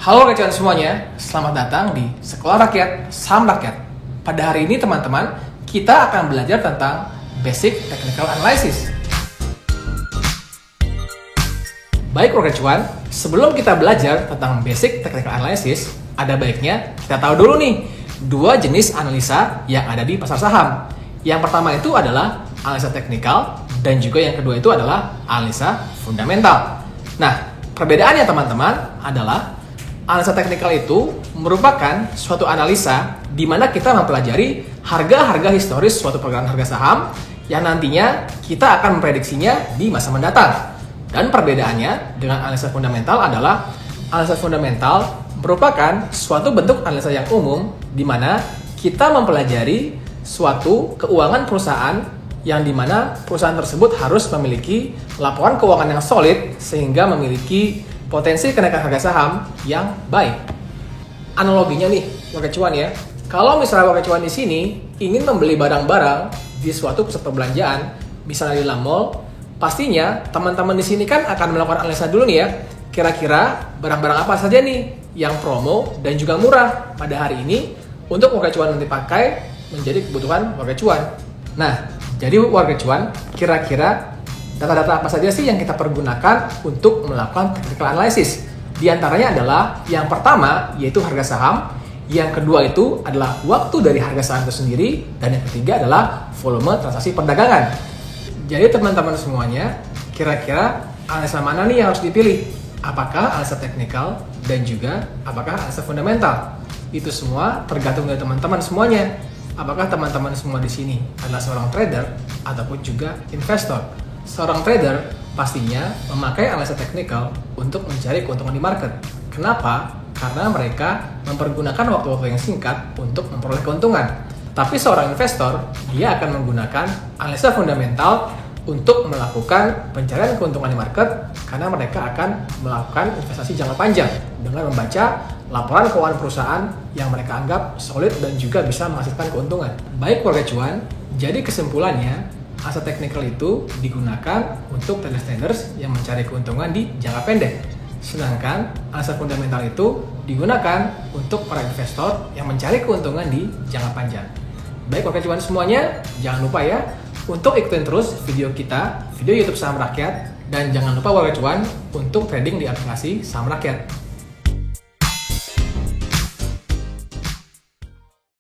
Halo kawan semuanya, selamat datang di Sekolah Rakyat Saham Rakyat. Pada hari ini teman-teman, kita akan belajar tentang Basic Technical Analysis. Baik cuan, sebelum kita belajar tentang Basic Technical Analysis, ada baiknya kita tahu dulu nih, dua jenis analisa yang ada di pasar saham. Yang pertama itu adalah analisa teknikal, dan juga yang kedua itu adalah analisa fundamental. Nah, perbedaannya teman-teman adalah analisa teknikal itu merupakan suatu analisa di mana kita mempelajari harga-harga historis suatu pergerakan harga saham yang nantinya kita akan memprediksinya di masa mendatang. Dan perbedaannya dengan analisa fundamental adalah analisa fundamental merupakan suatu bentuk analisa yang umum di mana kita mempelajari suatu keuangan perusahaan yang dimana perusahaan tersebut harus memiliki laporan keuangan yang solid sehingga memiliki potensi kenaikan harga saham yang baik. Analoginya nih, warga cuan ya. Kalau misalnya warga cuan di sini ingin membeli barang-barang di suatu pusat perbelanjaan, misalnya di dalam mall, pastinya teman-teman di sini kan akan melakukan analisa dulu nih ya. Kira-kira barang-barang apa saja nih yang promo dan juga murah pada hari ini untuk warga cuan nanti pakai menjadi kebutuhan warga cuan. Nah, jadi warga cuan, kira-kira data-data apa saja sih yang kita pergunakan untuk melakukan technical analysis? Di antaranya adalah yang pertama yaitu harga saham, yang kedua itu adalah waktu dari harga saham itu sendiri, dan yang ketiga adalah volume transaksi perdagangan. Jadi teman-teman semuanya, kira-kira analisa mana nih yang harus dipilih? Apakah analisa teknikal dan juga apakah analisa fundamental? Itu semua tergantung dari teman-teman semuanya. Apakah teman-teman semua di sini adalah seorang trader ataupun juga investor? Seorang trader pastinya memakai analisa teknikal untuk mencari keuntungan di market. Kenapa? Karena mereka mempergunakan waktu-waktu yang singkat untuk memperoleh keuntungan. Tapi seorang investor, dia akan menggunakan analisa fundamental untuk melakukan pencarian keuntungan di market karena mereka akan melakukan investasi jangka panjang dengan membaca laporan keuangan perusahaan yang mereka anggap solid dan juga bisa menghasilkan keuntungan. Baik warga cuan, jadi kesimpulannya, analisa teknikal itu digunakan untuk traders yang mencari keuntungan di jangka pendek. Sedangkan analisa fundamental itu digunakan untuk para investor yang mencari keuntungan di jangka panjang. Baik warga cuan semuanya, jangan lupa ya untuk ikutin terus video kita, video YouTube Saham Rakyat, dan jangan lupa warga cuan untuk trading di aplikasi Saham Rakyat.